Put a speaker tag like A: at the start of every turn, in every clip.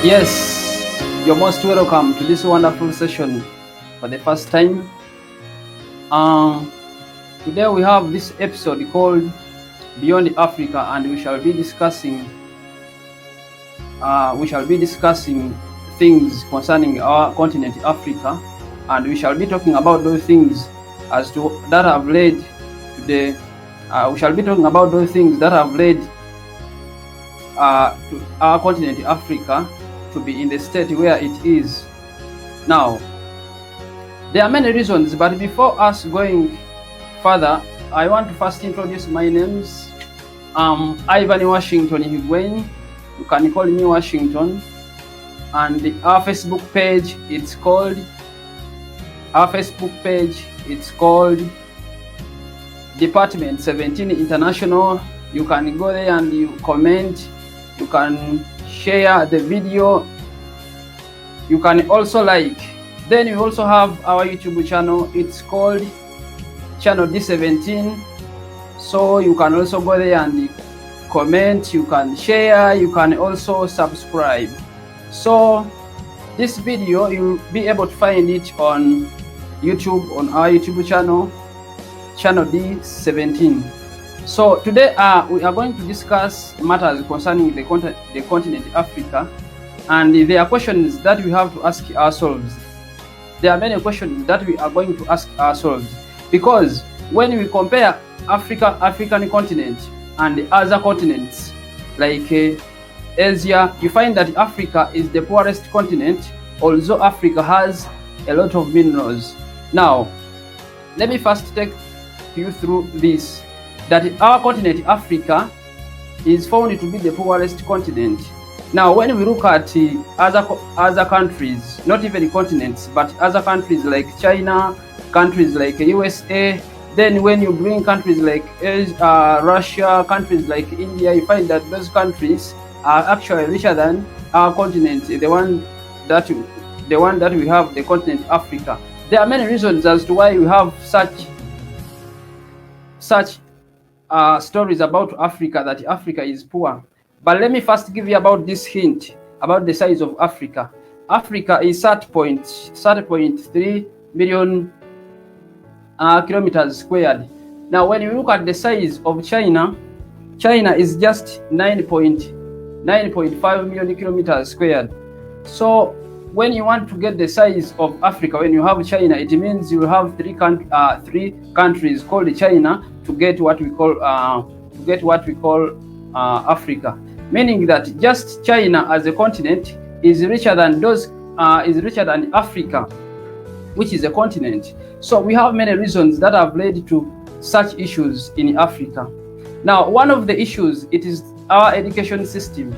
A: Yes, you're most welcome to this wonderful session for the first time. Today we have this episode called Beyond Africa, and we shall be discussing things concerning our continent Africa, and we shall be talking about those things as to that have led to the. We shall be talking about those things that have led to our continent Africa to be in the state where it is now. There are many reasons, but before us going further, I want to first introduce my names. Ivan Washington Higuain. You can call me Washington. And our Facebook page, it's called Department 17 International. You can go there and you comment. You can share the video. You can also like. Then we also have our YouTube channel. It's called Channel D17. So you can also go there and comment. You can share. You can also subscribe. So this video, you'll be able to find it on YouTube, on our YouTube channel, Channel D17. So today we are going to discuss matters concerning the continent Africa, and there are questions that we have to ask ourselves. There are many questions that we are going to ask ourselves, because when we compare African continent and the other continents like Asia, you find that Africa is the poorest continent, although Africa has a lot of minerals. Now, let me first take you through this, that our continent Africa is found to be the poorest continent. Now, when we look at other countries, not even continents, but other countries like China, countries like USA, then when you bring countries like Russia, countries like India, you find that those countries are actually richer than our continent, the one that we have, the continent Africa. There are many reasons as to why we have such stories about Africa, that Africa is poor. But let me first give you about this hint about the size of Africa. Africa is 30.3 million kilometers squared. Now, when you look at the size of China, China is just 9.5 million kilometers squared. So when you want to get the size of Africa, when you have China, it means you have three countries called China to get what we call Africa. Meaning that just China as a continent is richer than Africa, which is a continent. So we have many reasons that have led to such issues in Africa. Now, one of the issues, it is our education system.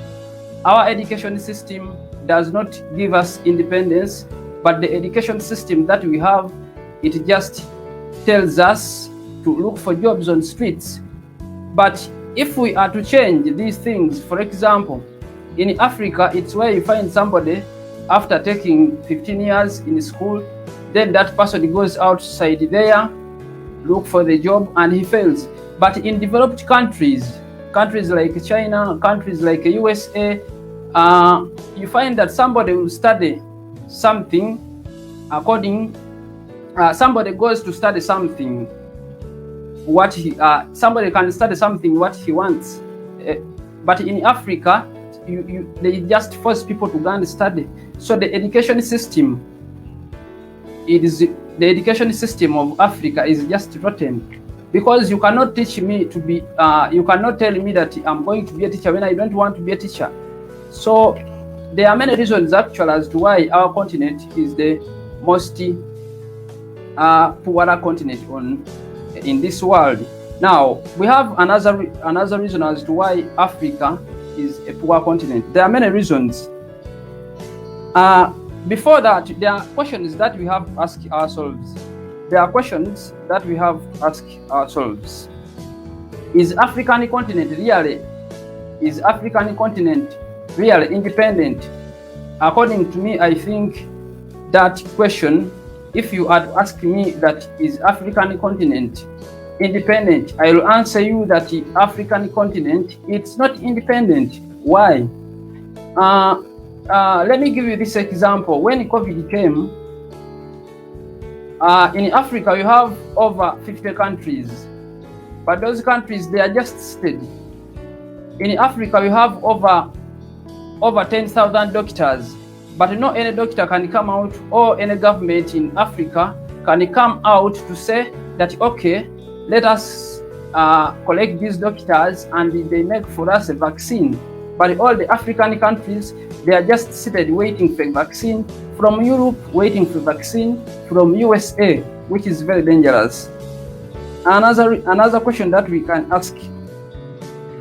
A: Our education system does not give us independence, but the education system that we have, it just tells us to look for jobs on streets. But if we are to change these things, for example, in Africa, it's where you find somebody after taking 15 years in school, then that person goes outside there, look for the job, and he fails. But in developed countries like China, countries like USA, you find that somebody will study something somebody goes to study something somebody can study something what he wants, but in Africa they just force people to go and study. So the education system of Africa is just rotten, because you cannot teach me to be you cannot tell me that I'm going to be a teacher when I don't want to be a teacher. So there are many reasons actually as to why our continent is the most poorer continent in this world. Now, we have another reason as to why Africa is a poor continent. There are many reasons. Before that, there are questions that we have to ask ourselves. Is African continent really independent? According to me, I think that question, if you had asked me that is African continent independent, I will answer you that the African continent, it's not independent. Why? Let me give you this example. When COVID came, in Africa, you have over 50 countries, but those countries, they are just steady. In Africa, you have over 10,000 doctors, but not any doctor can come out, or any government in Africa can come out to say that, okay, let us collect these doctors and they make for us a vaccine. But all the African countries, they are just seated waiting for a vaccine. From Europe, waiting for vaccine. From USA, which is very dangerous. Another question that we can ask: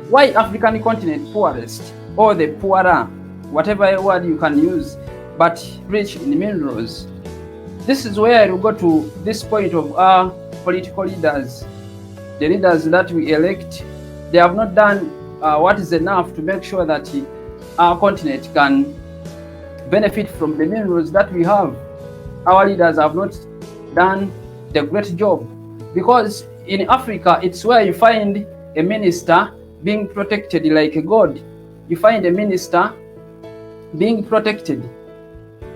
A: why African continent poorest, or the poorer, whatever word you can use, but rich in minerals? This is where I will go to this point of our political leaders. The leaders that we elect, they have not done what is enough to make sure that our continent can benefit from the minerals that we have. Our leaders have not done the great job, because in Africa, it's where you find a minister being protected like a god. You find a minister being protected.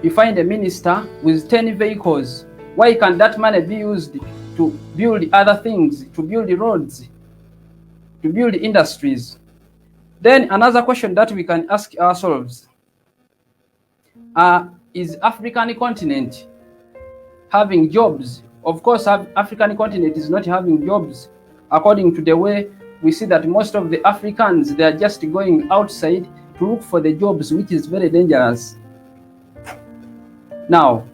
A: You find a minister with 10 vehicles. Why can that money be used to build other things, to build roads, to build industries? Then another question that we can ask ourselves, is African continent having jobs? Of course, African continent is not having jobs, according to the way we see that most of the Africans, they are just going outside to look for the jobs, which is very dangerous. Now,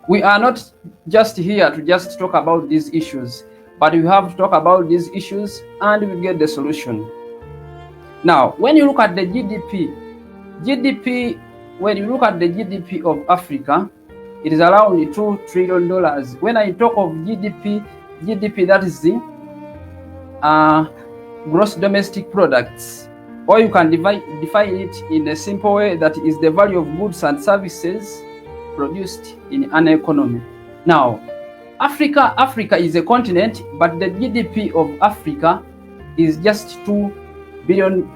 A: we are not just here to just talk about these issues, but we have to talk about these issues and we get the solution. Now, when you look at the GDP, when you look at the GDP of Africa, it is around $2 trillion. When I talk of GDP, that is the gross domestic products, or you can define it in a simple way, that is the value of goods and services produced in an economy. Now, Africa is a continent, but the GDP of Africa is just $2 trillion.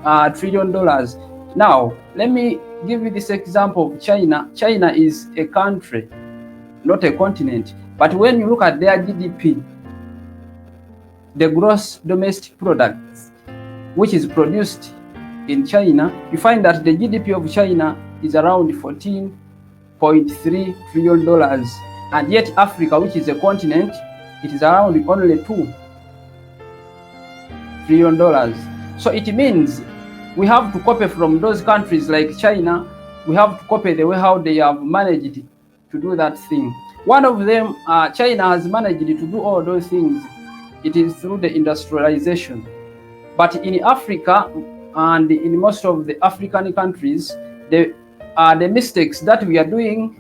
A: Now, let me give you this example of China. China is a country, not a continent. But when you look at their GDP, the gross domestic products, which is produced in China, you find that the GDP of China is around $14.3 trillion. And yet Africa, which is a continent, it is around only $2 trillion. So it means we have to copy from those countries like China. We have to copy the way how they have managed to do that thing. One of them, China has managed to do all those things. It is through the industrialization. But in Africa and in most of the African countries, the mistakes that we are doing,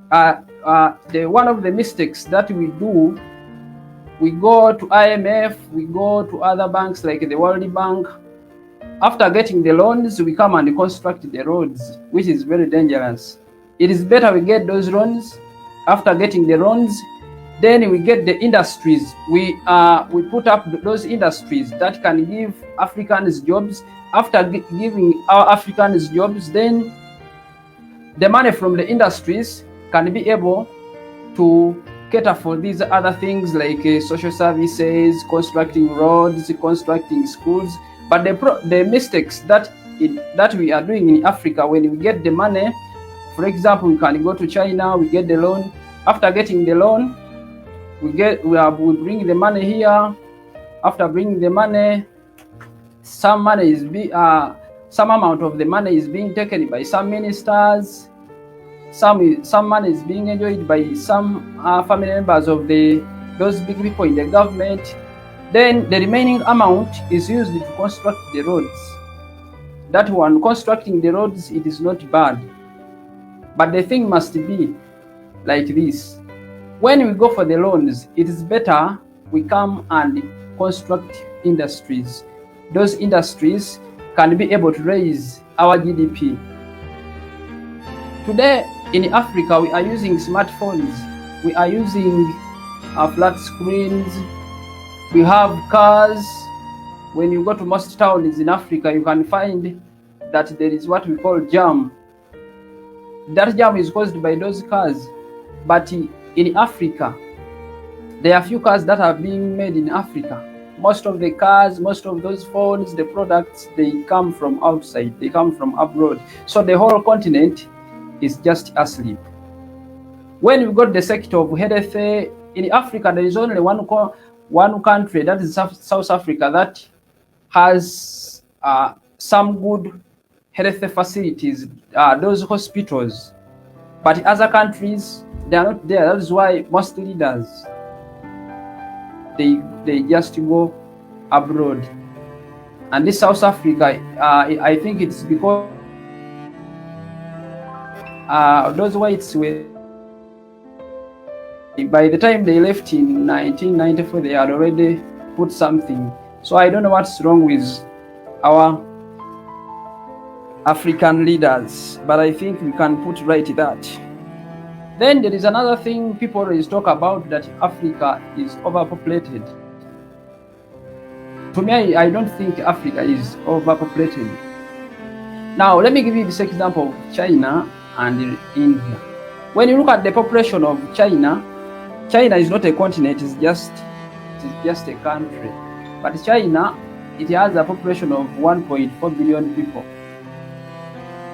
A: one of the mistakes that we do, we go to IMF, we go to other banks like the World Bank. After getting the loans, we come and construct the roads, which is very dangerous. It is better we get those loans. After getting the loans, then we get the industries. We put up those industries that can give Africans jobs. After giving our Africans jobs, then the money from the industries can be able to cater for these other things like social services, constructing roads, constructing schools. But the mistakes that we are doing in Africa, when we get the money, for example, we can go to China, we get the loan. After getting the loan, we bring the money here. After bringing the money, some amount of the money is being taken by some ministers. Some money is being enjoyed by some family members of those big people in the government. Then the remaining amount is used to construct the roads. That one, constructing the roads, it is not bad. But the thing must be like this. When we go for the loans, it is better we come and construct industries. Those industries can be able to raise our GDP. Today in Africa, we are using smartphones. We are using flat screens. We have cars. When you go to most towns in Africa, you can find that there is what we call jam. That jam is caused by those cars. But in Africa, there are few cars that are being made in Africa. Most of the cars, most of those phones, the products, they come from outside, they come from abroad. So the whole continent is just asleep. When we got the sector of health, in Africa, there is only one country, that is South Africa, that has some good health facilities, those hospitals. But other countries, they are not there. That is why most leaders, they just go abroad. And this South Africa, I think it's because those whites were, by the time they left in 1994, they had already put something. So I don't know what's wrong with our African leaders, but I think we can put right that. Then there is another thing people always talk about, that Africa is overpopulated. To me, I don't think Africa is overpopulated. Now, let me give you this example of China and India. When you look at the population of China, China is not a continent, it's just a country. But China, it has a population of 1.4 billion people.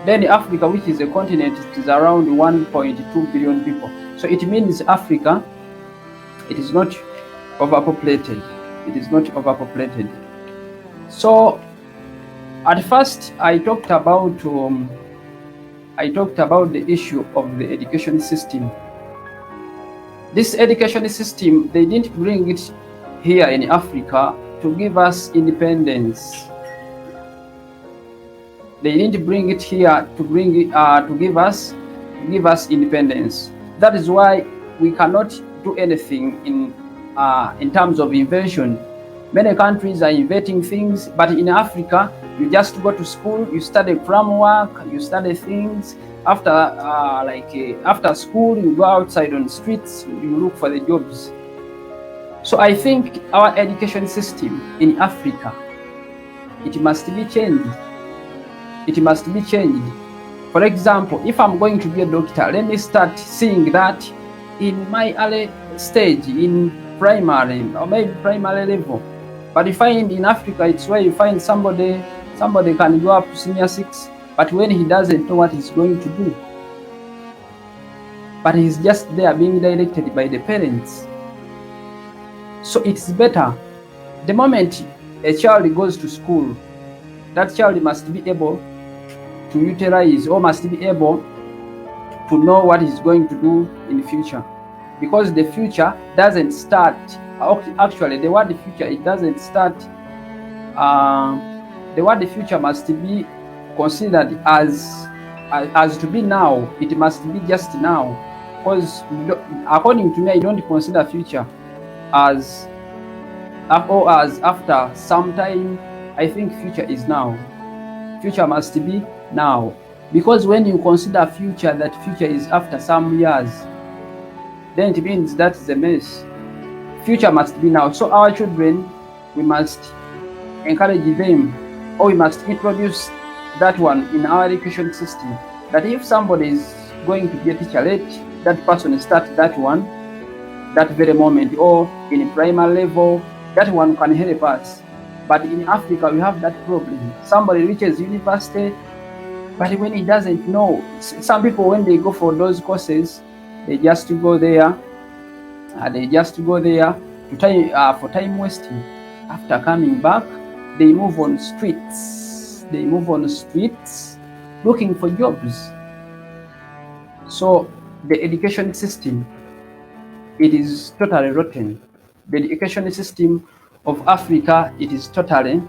A: Then Africa, which is a continent, it is around 1.2 billion people. So it means Africa, it is not overpopulated. It is not overpopulated. So at first I talked about the issue of the education system. This education system, they didn't bring it here in Africa to give us independence. They didn't bring it here to give us independence. That is why we cannot do anything in terms of invention. Many countries are inventing things, but in Africa, you just go to school, you study farm work, you study things. After school, you go outside on the streets, you look for the jobs. So I think our education system in Africa, it must be changed. It must be changed. For example, if I'm going to be a doctor, let me start seeing that in my early stage, in primary or maybe primary level. But you find in Africa, it's where you find somebody can go up to senior 6, but when he doesn't know what he's going to do, but he's just there being directed by the parents. So it's better, the moment a child goes to school, that child must be able to utilize, or must be able to know what he's going to do in the future. Because the future doesn't start, actually the word future, it doesn't start, the word future must be considered as to be now. It must be just now. Because according to me, I don't consider future as after some time. I think future is now. Future must be now. Because when you consider future, that future is after some years, then it means that is a mess. Future must be now. So our children, we must encourage them, or we must introduce that one in our education system, that if somebody is going to be a teacher, let that person start that one that very moment, or in primary level, that one can help us. But in Africa, we have that problem. Somebody reaches university, but when he doesn't know, some people, when they go for those courses, they just go there, for time wasting. After coming back, they move on streets. Looking for jobs. So the education system, it is totally rotten. The education system of Africa, it is totally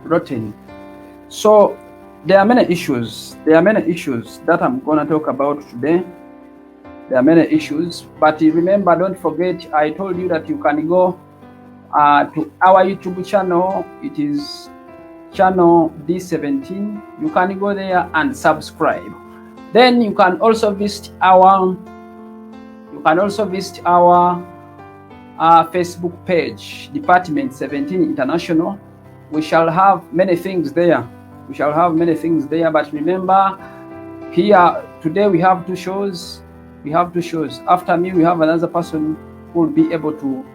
A: rotten. So there are many issues. That I'm gonna talk about today. There are many issues, but remember, don't forget, I told you that you can go to our YouTube channel. It is channel D17. You can go there and subscribe. Then you can also visit our Facebook page, Department 17 International. We shall have many things there. But remember, here today we have two shows. After me, we have another person who will be able to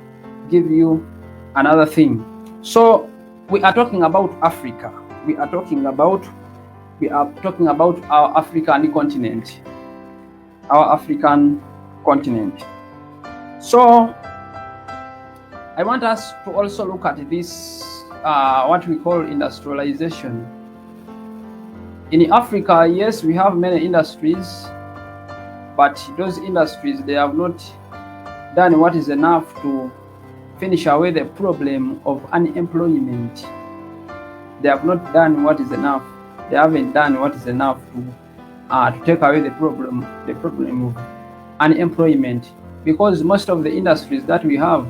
A: give you another thing. So we are talking about Africa. We are talking about our African continent. So I want us to also look at this, what we call industrialization. In Africa, yes, we have many industries, but those industries, they have not done what is enough to finish away the problem of unemployment. They have not done what is enough. They haven't done what is enough to take away the problem of unemployment, because most of the industries that we have,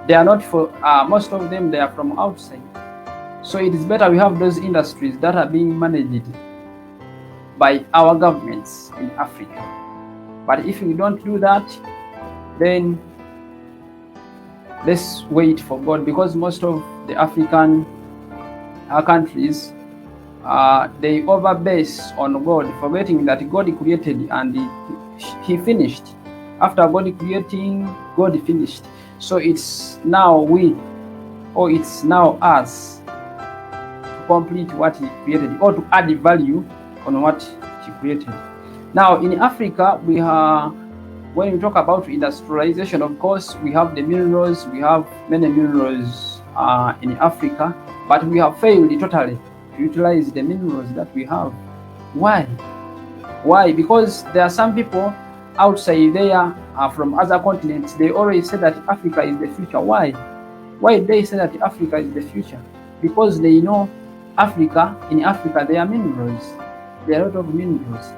A: they are not for most of them, they are from outside. So it is better we have those industries that are being managed by our governments in Africa. But if we don't do that, then let's wait for God, because most of the African countries, they overbase on God, forgetting that God created and he finished. After God creating, God finished. So it's now it's now us to complete what he created, or to add value on what he created. Now in Africa, when we talk about industrialization, of course, we have the minerals. We have many minerals in Africa, but we have failed totally to utilize the minerals that we have. Why? Because there are some people outside there from other continents. They always say that Africa is the future. Why they say that Africa is the future? Because they know in Africa there are minerals. There are a lot of minerals.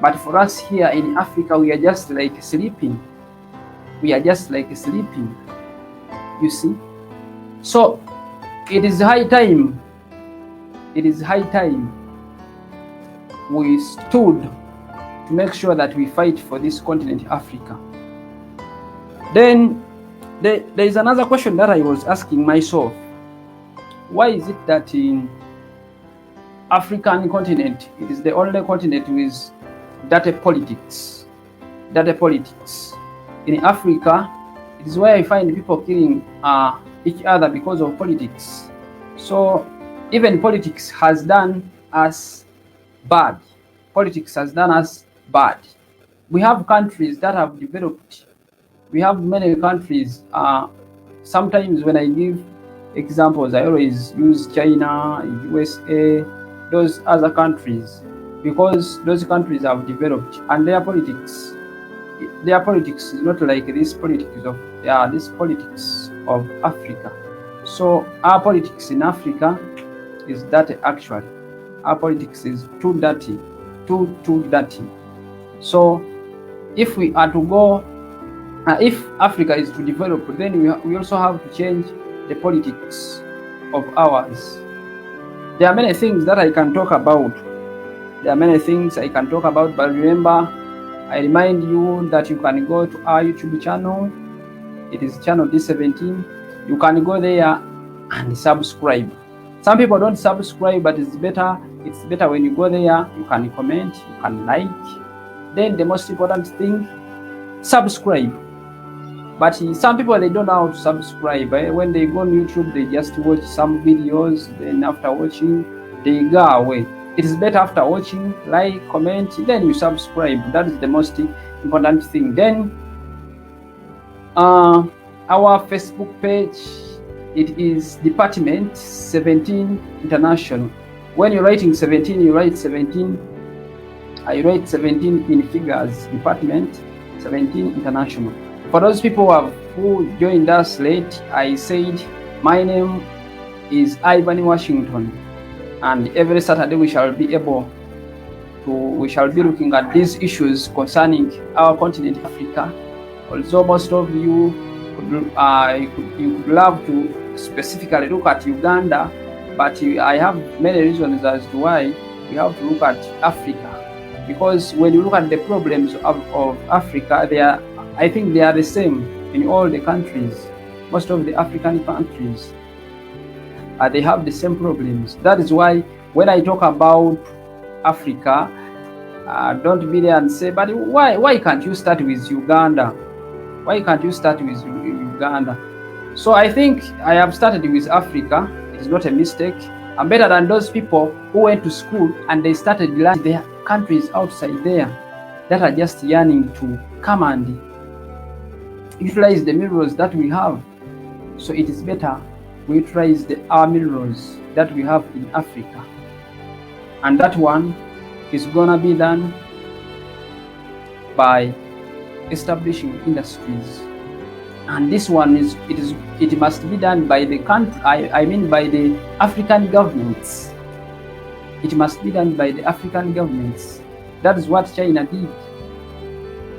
A: But for us here in Africa, we are just like sleeping. You see? So it is high time we stood to make sure that we fight for this continent, Africa. Then there is another question that I was asking myself. Why is it that in African continent, it is the only continent with data politics? In Africa, it is where I find people killing each other because of politics. So even politics has done us bad. We have countries that have developed. We have many countries. Sometimes when I give examples, I always use China, USA, those other countries, because those countries have developed, and their politics is not like this politics of Africa. So our politics in Africa is dirty. Actually, our politics is too dirty. So if we are to go, if Africa is to develop, then we also have to change the politics of ours. There are many things that I can talk about. But remember, I remind you that you can go to our YouTube channel. It is channel D17. You can go there and subscribe. Some people don't subscribe, but it's better when you go there. You can comment, you can like. Then the most important thing, subscribe. But some people, they don't know how to subscribe. When they go on YouTube, they just watch some videos. Then after watching, they go away. It is better after watching, like, comment, then you subscribe. That is the most important thing. Then our Facebook page, it is Department 17 International. When you're writing 17, you write 17. I write 17 in figures. Department 17 International. For those people who joined us late, I said my name is Ivan Washington, and every Saturday we shall be looking at these issues concerning our continent, Africa. Also, most of you would love to specifically look at Uganda, but I have many reasons as to why we have to look at Africa. Because when you look at the problems of Africa, I think they are the same in all the countries. Most of the African countries, they have the same problems. That is why when I talk about Africa, Don't be there and say, but why can't you start with Uganda? Why can't you start with Uganda? So I think I have started with Africa. It is not a mistake. I'm better than those people who went to school and they started learning their countries outside there that are just yearning to come and utilize the minerals that we have. So it is better we utilize our minerals that we have in Africa. And that one is gonna be done by establishing industries. And this one it must be done by the country, I mean by the African governments. It must be done by the African governments. That is what China did.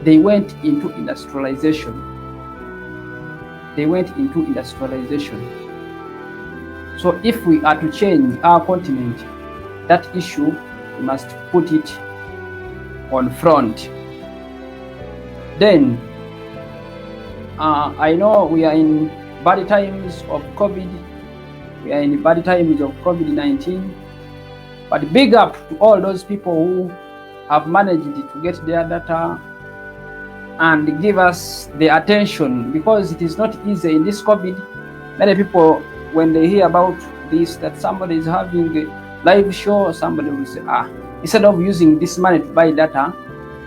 A: They went into industrialization. They went into industrialization. So if we are to change our continent, that issue, we must put it on front. Then, I know we are in bad times of COVID. We are in bad times of COVID-19. But big up to all those people who have managed to get their data and give us the attention, because it is not easy in this COVID. Many people, when they hear about this, that somebody is having a live show, somebody will say, instead of using this money to buy data,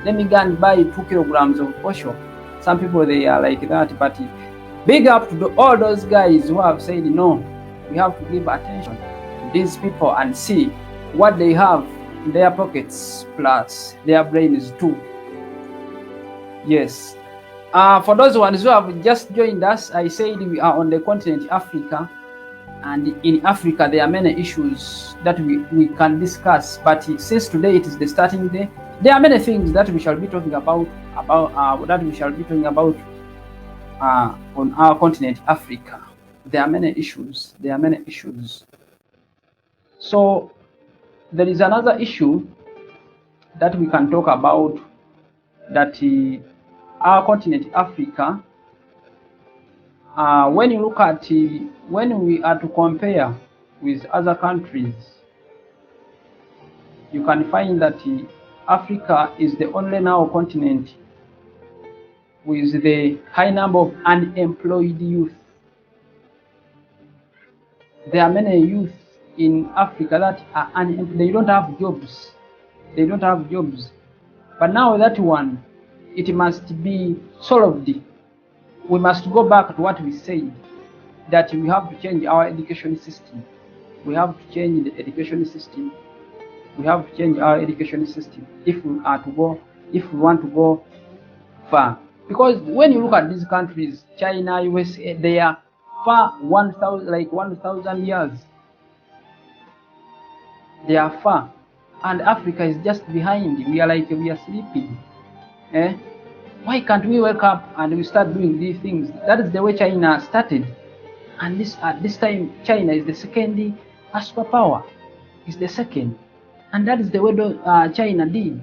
A: let me go and buy 2 kilograms of posho. Some people, they are like that. But big up to all those guys who have said, no, we have to give attention to these people and see what they have in their pockets plus their brains too. Yes. For those ones who have just joined us, I said we are on the continent Africa, and in Africa there are many issues that we can discuss. But since today it is the starting day, there are many things that we shall be talking about on our continent Africa. There are many issues. So there is another issue that we can talk about, that our continent Africa, when you look at when we are to compare with other countries, you can find that Africa is the only now continent with the high number of unemployed youth. There are many youth in Africa that are unemployed. They don't have jobs. But now that one, it must be solved. We must go back to what we said, that we have to change our education system. We have to change the education system. We have to change our education system if we want to go far. Because when you look at these countries, China, USA, they are far 1,000 years. They are far, and Africa is just behind. We are sleeping. Why can't we wake up and we start doing these things? That is the way China started, and at this time China is the second superpower. Is the second, and that is the way China did.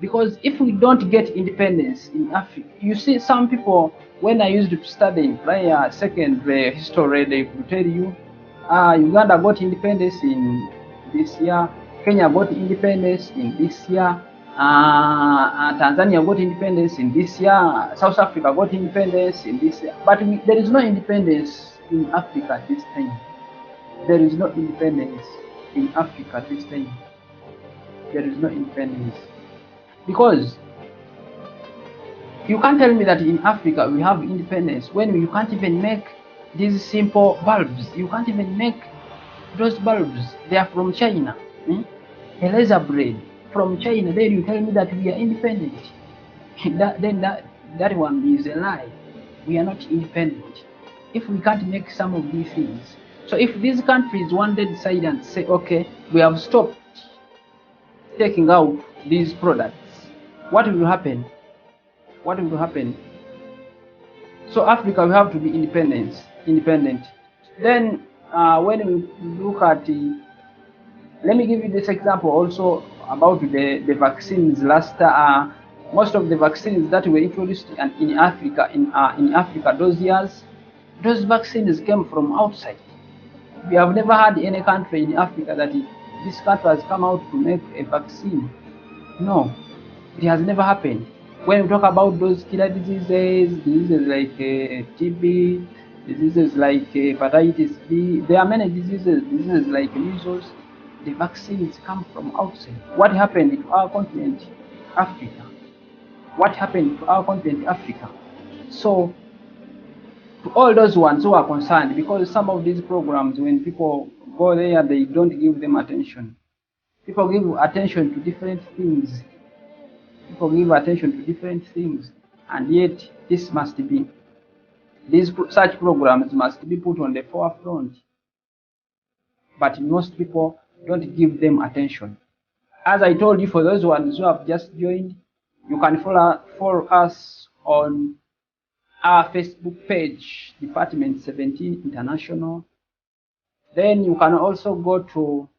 A: Because if we don't get independence in Africa, you see, some people, when I used to study in prior secondary history, they could tell you, Uganda got independence in this year, Kenya got independence in this year, Tanzania got independence in this year, South Africa got independence in this year. But there is no independence in Africa at this time. There is no independence in Africa at this time. There is no independence. Because you can't tell me that in Africa we have independence when you can't even make these simple bulbs. You can't even make those bulbs. They are from China. A laser braid from China. Then you tell me that we are independent. That one is a lie. We are not independent if we can't make some of these things. So if these countries one day decide and say, okay, we have stopped taking out these products, what will happen? So Africa will have to be independent. Then when we look at let me give you this example also about the vaccines. Most of the vaccines that were introduced in Africa those years, those vaccines came from outside. We have never had any country in Africa that this country has come out to make a vaccine. No, it has never happened. When we talk about those killer diseases like TB, diseases like hepatitis B, there are many diseases like measles. The vaccines come from outside. What happened to our continent, Africa? What happened to our continent, Africa? So, to all those ones who are concerned, because some of these programs, when people go there, they don't give them attention. People give attention to different things. People give attention to different things, and yet this must be, such programs must be put on the forefront, but most people don't give them attention. As I told you, for those ones who have just joined, you can follow us on our Facebook page, Department 17 International. Then you can also go to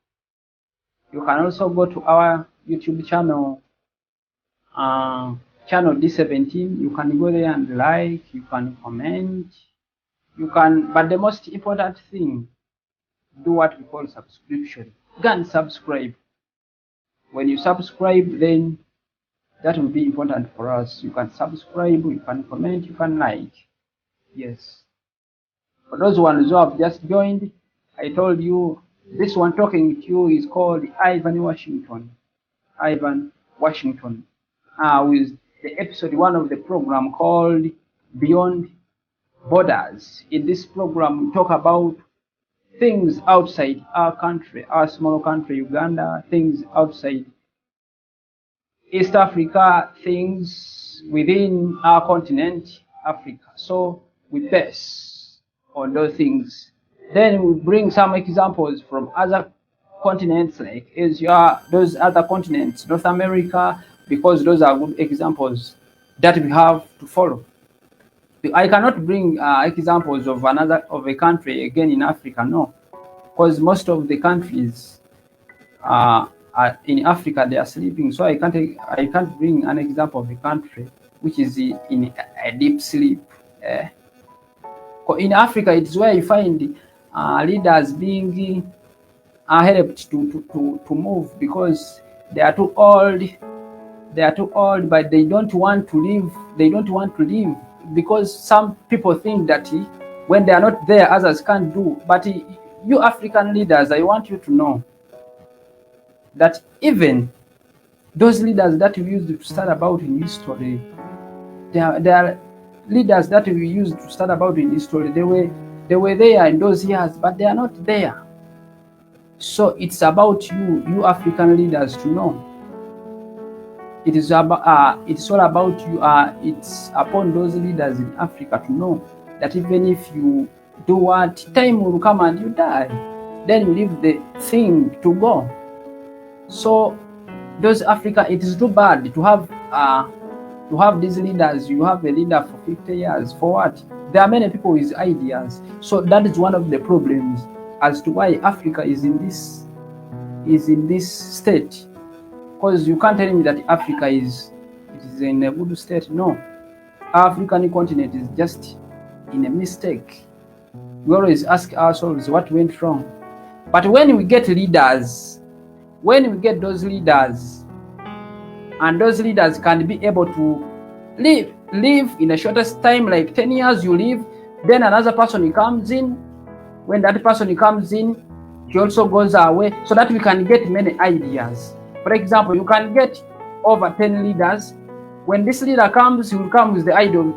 A: our YouTube channel, channel D17. You can go there and like, you can comment, but the most important thing, do what we call subscription. Go and subscribe. When you subscribe, then that will be important for us. You can subscribe, you can comment, you can like. Yes. For those ones who have just joined, I told you this one talking to you is called Ivan Washington. Ivan Washington. With the episode 1 of the program called Beyond Borders. In this program, we talk about things outside our country, our small country, Uganda, things outside East Africa, things within our continent, Africa. So we base on those things. Then we bring some examples from other continents like Asia, those other continents, North America, because those are good examples that we have to follow. I cannot bring examples of a country again in Africa, no, because most of the countries in Africa they are sleeping. So I can't bring an example of a country which is in a deep sleep. In Africa, it is where you find leaders being helped to move because they are too old. They are too old, but they don't want to live. They don't want to live because some people think that when they are not there, others can't do. But you African leaders, I want you to know that even those leaders that we used to start about in history, they are leaders that we used to start about in history. They were there in those years, but they are not there. So it's about you African leaders to know. It is about it's all about you. It's upon those leaders in Africa to know that even if you do what, time will come and you die, then you leave the thing to go. So those Africa, it is too bad to have these leaders. You have a leader for 50 years. For what? There are many people with ideas. So that is one of the problems as to why Africa is in this state. Because you can't tell me that Africa is in a good state. No. Our African continent is just in a mistake. We always ask ourselves what went wrong. But when we get leaders, when we get those leaders, and those leaders can be able to live in the shortest time, like 10 years you live, then another person comes in. When that person comes in, he also goes away, so that we can get many ideas. For example, you can get over 10 leaders. When this leader comes, he will come with the idea of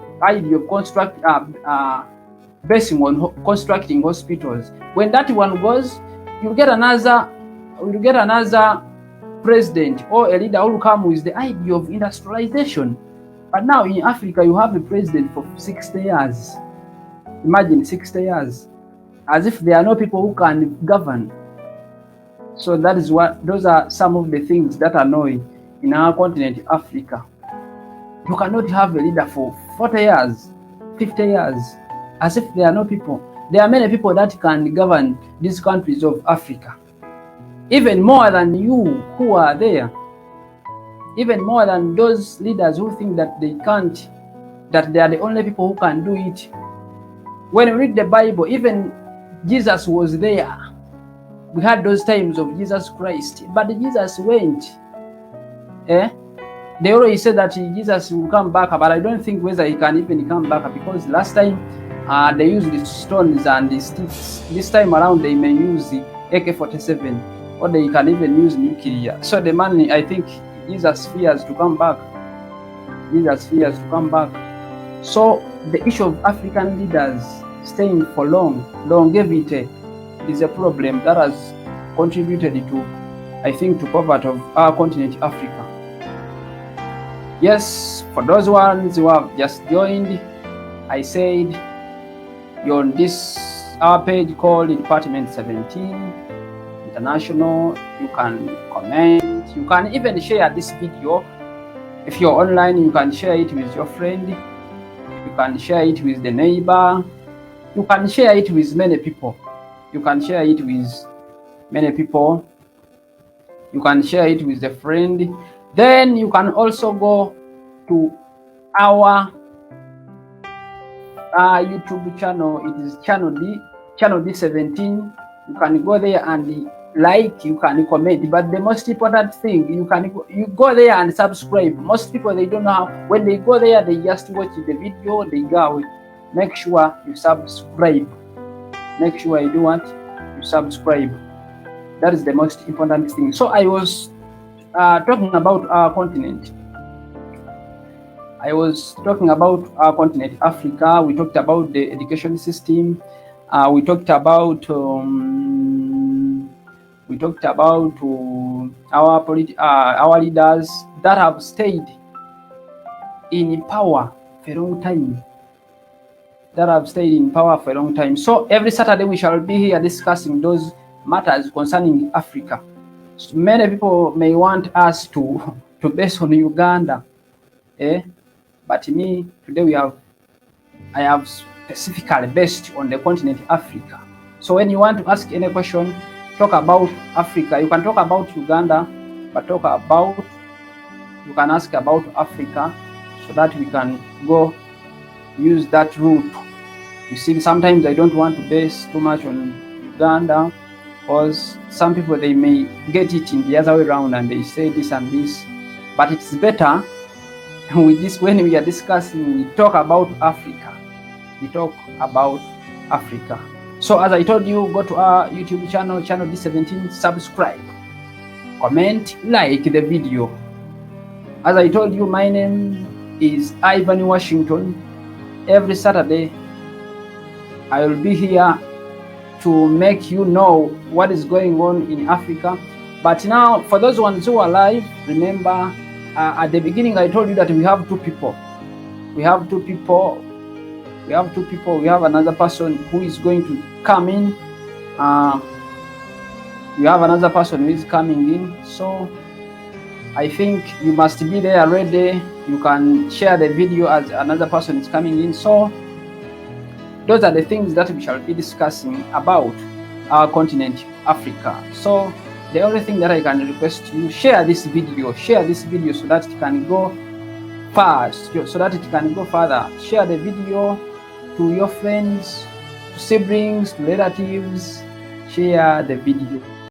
A: basing on constructing hospitals. When that one goes, you'll get another president or a leader who will come with the idea of industrialization. But now in Africa, you have a president for 60 years. Imagine 60 years, as if there are no people who can govern. So those are some of the things that annoy in our continent, Africa. You cannot have a leader for 40 years, 50 years, as if there are no people. There are many people that can govern these countries of Africa. Even more than you who are there. Even more than those leaders who think that they can't, that they are the only people who can do it. When you read the Bible, even Jesus was there. We had those times of Jesus Christ, but Jesus went. Eh? They already said that Jesus will come back, but I don't think whether he can even come back, because last time they used the stones and the sticks. This time around they may use the AK-47, or they can even use nuclear. So the man, I think Jesus fears to come back. Jesus fears to come back. So the issue of African leaders staying for longevity is a problem that has contributed to, I think, to poverty of our continent, Africa. Yes, for those ones who have just joined, I said you're on this our page called Department 17 International. You can comment, you can even share this video. If you're online, you can share it with your friend, you can share it with the neighbor, you can share it with many people. You can share it with many people. You can share it with a friend. Then you can also go to our YouTube channel. It is channel D17. You can go there and like, you can comment, but the most important thing, you go there and subscribe. Most people, they don't know how. When they go there, they just watch the video, they go away. Make sure you subscribe. Make sure you do what? You subscribe. That is the most important thing. So I was talking about our continent. I was talking about our continent, Africa. We talked about the education system. We talked about our leaders that have stayed in power for a long time. So every Saturday we shall be here discussing those matters concerning Africa. So many people may want us to base on Uganda, but me today I have specifically based on the continent Africa. So when you want to ask any question, talk about Africa. You can talk about Uganda, but you can ask about Africa, so that we can go use that route. You see, sometimes I don't want to base too much on Uganda, because some people, they may get it in the other way around and they say this and this. But it's better with this, when we are discussing, we talk about Africa. So as I told you, go to our YouTube channel D17, subscribe, comment, like the video. As I told you, my name is Ivan Washington. Every Saturday I will be here to make you know what is going on in Africa. But now, for those ones who are live, remember at the beginning I told you that we have two people. We have another person who is going to come in. You have another person who is coming in. So I think you must be there ready. You can share the video as another person is coming in. So those are the things that we shall be discussing about our continent, Africa. So the only thing that I can request you, share this video so that it can go fast, so that it can go further. Share the video to your friends, to siblings, to relatives. Share the video.